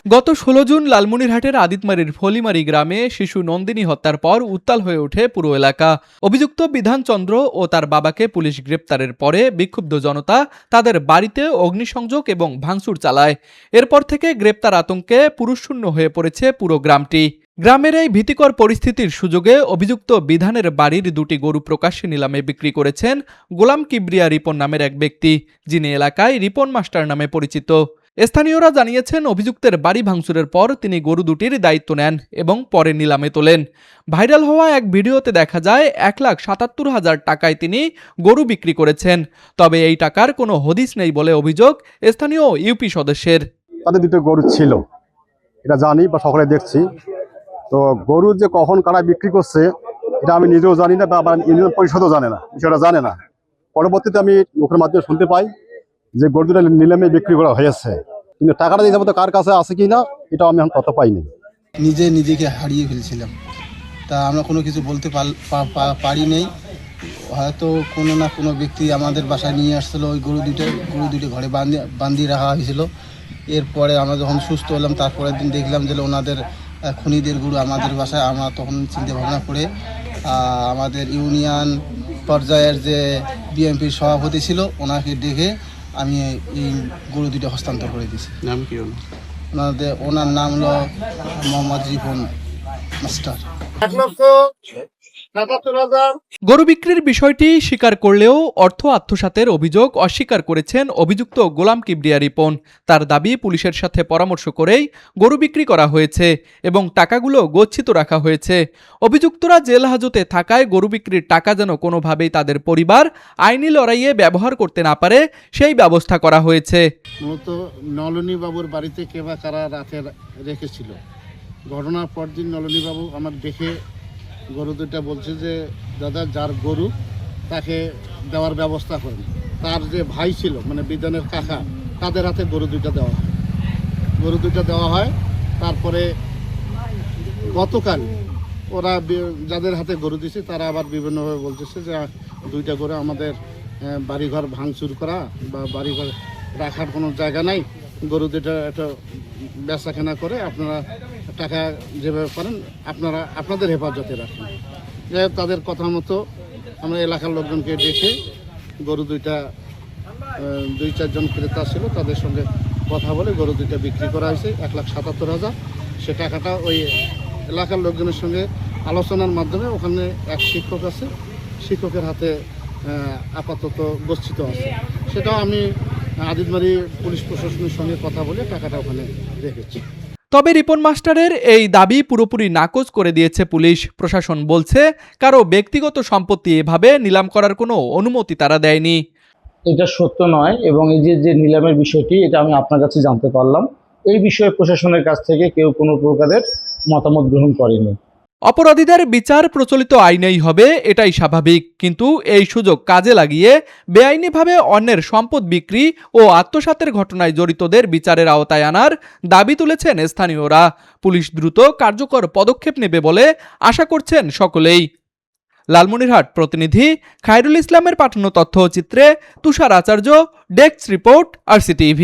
গত ১৬ জুন লালমনিরহাটের আদিতমারীর ফলিমারি গ্রামে শিশু নন্দিনী হত্যার পর উত্তাল হয়ে ওঠে পুরো এলাকা। অভিযুক্ত বিধানচন্দ্র ও তার বাবাকে পুলিশ গ্রেপ্তারের পরে বিক্ষুব্ধ জনতা তাদের বাড়িতে অগ্নিসংযোগ এবং ভাঙচুর চালায়। এরপর থেকে গ্রেপ্তার আতঙ্কে পুরুষশূন্য হয়ে পড়েছে পুরো গ্রামটি। গ্রামের এই ভীতিকর পরিস্থিতির সুযোগে অভিযুক্ত বিধানের বাড়ির দুটি গরু প্রকাশ্যে নিলামে বিক্রি করেছেন গোলাম কিবরিয়া রিপন নামের এক ব্যক্তি, যিনি এলাকায় রিপন মাস্টার নামে পরিচিত। স্থানীয়রা জানিয়েছেন, অভিযুক্তের বাড়ি ভাঙচুরের পর তিনি গরু দুটির দায়িত্ব নেন এবং পরে নিলামে তোলেন। ভাইরাল হওয়া এক ভিডিওতে দেখা যায় ১,৭৭,০০০ টাকায় তিনি গরু বিক্রি করেছেন। তবে এই টাকার কোনো হদিস নেই বলে অভিযোগ স্থানীয় ইউপি সদস্যের। তাদের দুটো গরু ছিল, এটা জানি বা সকলে দেখছি। তো গরু যে কখন কারা বিক্রি করছে এটা আমি নিজেও জানি না, বা ইউনিয়ন পরিষদও জানে না, বিষয়টা জানে না। পরবর্তীতে আমি মুখের মাধ্যমে শুনতে পাই যে গরু দুটো নিলামে বিক্রি করা হয়েছে, কিন্তু টাকাটা এই যাবত কার কাছে আছে কি না এটা আমি এখন তথ্য পাইনি। নিজেকে হারিয়ে ফেলছিলাম, তা আমরা কোনো কিছু বলতে পারি নেই। হয়তো কোনো না কোনো ব্যক্তি আমাদের বাসায় নিয়ে আসছিলো, ওই গরু দুটো ঘরে বান্ধিয়ে রাখা হয়েছিল। এরপরে আমরা যখন সুস্থ হলাম তারপরের দিন দেখলাম যে ওনাদের খুনিদের গরু আমাদের বাসায়। আমরা তখন চিন্তা ভাবনা করে আমাদের ইউনিয়ন পর্যায়ের যে বিএনপির সভাপতি ছিল ওনাকে ডেকে আমি এই গরু দুটো হস্তান্তর করে দিয়েছি। নাম কি ওনার নাম হলো মোহাম্মদ রিপন মাস্টার। গরু বিক্রির বিষয়টি স্বীকার করলেও অর্থ আত্মসাতের অভিযোগ অস্বীকার করেছেন অভিযুক্ত গোলাম কিবরিয়া রিপন। তার দাবি, পুলিশের সাথে পরামর্শ করেই গরু বিক্রি করা হয়েছে এবং টাকাগুলো গচ্ছিত রাখা হয়েছে। অভিযুক্তরা জেল হাজতে থাকায় গরু বিক্রির টাকা যেন কোনোভাবেই তাদের পরিবার আইনি লড়াইয়ে ব্যবহার করতে না পারে সেই ব্যবস্থা করা হয়েছে। মূলত নলিনী বাবুর বাড়িতে কে বা কারা রাতে রেখেছিল। ঘটনার পর দিন নলিনী বাবু আমার দেখে গরু দুটা বলছে যে দাদা যার গরু তাকে দেওয়ার ব্যবস্থা করেন। তার যে ভাই ছিল মানে বিধানের কাকা, তাদের হাতে গরু দুটা দেওয়া হয়। তারপরে গতকাল ওরা যাদের হাতে গরু দিছে তারা আবার বিভিন্নভাবে বলতেছে যে দুইটা গরু আমাদের বাড়িঘর ভাঙচুর করা বা বাড়িঘর রাখার কোনো জায়গা নাই, গরু দুটা একটা বেচাকেনা করে আপনারা টাকা যেভাবে পারেন আপনারা আপনাদের হেফাজতে রাখেন। যাই হোক, তাদের কথা মতো আমরা এলাকার লোকজনকে ডেকে গরু দুইটা ২-৪ জন ক্রেতা ছিল তাদের সঙ্গে কথা বলে গরু দুইটা বিক্রি করা হয়েছে ১,৭৭,০০০। সে টাকাটা ওই এলাকার লোকজনের সঙ্গে আলোচনার মাধ্যমে ওখানে এক শিক্ষক আছে, শিক্ষকের হাতে আপাতত গচ্ছিত আছে। সেটাও আমি আদিতমারী পুলিশ প্রশাসনের সঙ্গে কথা বলে টাকাটা ওখানে রেখেছি। তবে রিপন মাস্টারের এই দাবি পুরোপুরি নাকচ করে দিয়েছে পুলিশ প্রশাসন। বলছে, কারো ব্যক্তিগত সম্পত্তি এভাবে নিলাম করার কোনো অনুমতি তারা দেয়নি। এটা সত্য নয়, এবং এই যে নিলামের বিষয়টি এটা আমি আপনার কাছে জানতে পারলাম। এই বিষয়ে প্রশাসনের কাছ থেকে কেউ কোনো প্রকারের মতামত গ্রহণ করেনি। অপরাধীদের বিচার প্রচলিত আইনেই হবে, এটাই স্বাভাবিক। কিন্তু এই সুযোগ কাজে লাগিয়ে বেআইনিভাবে অন্যের সম্পদ বিক্রি ও আত্মসাতের ঘটনায় জড়িতদের বিচারের আওতায় আনার দাবি তুলেছেন স্থানীয়রা। পুলিশ দ্রুত কার্যকর পদক্ষেপ নেবে বলে আশা করছেন সকলেই। লালমনিরহাট প্রতিনিধি খায়রুল ইসলামের পাঠানো তথ্যচিত্রে তুষার আচার্য, ডেস্ক রিপোর্ট, RCTV।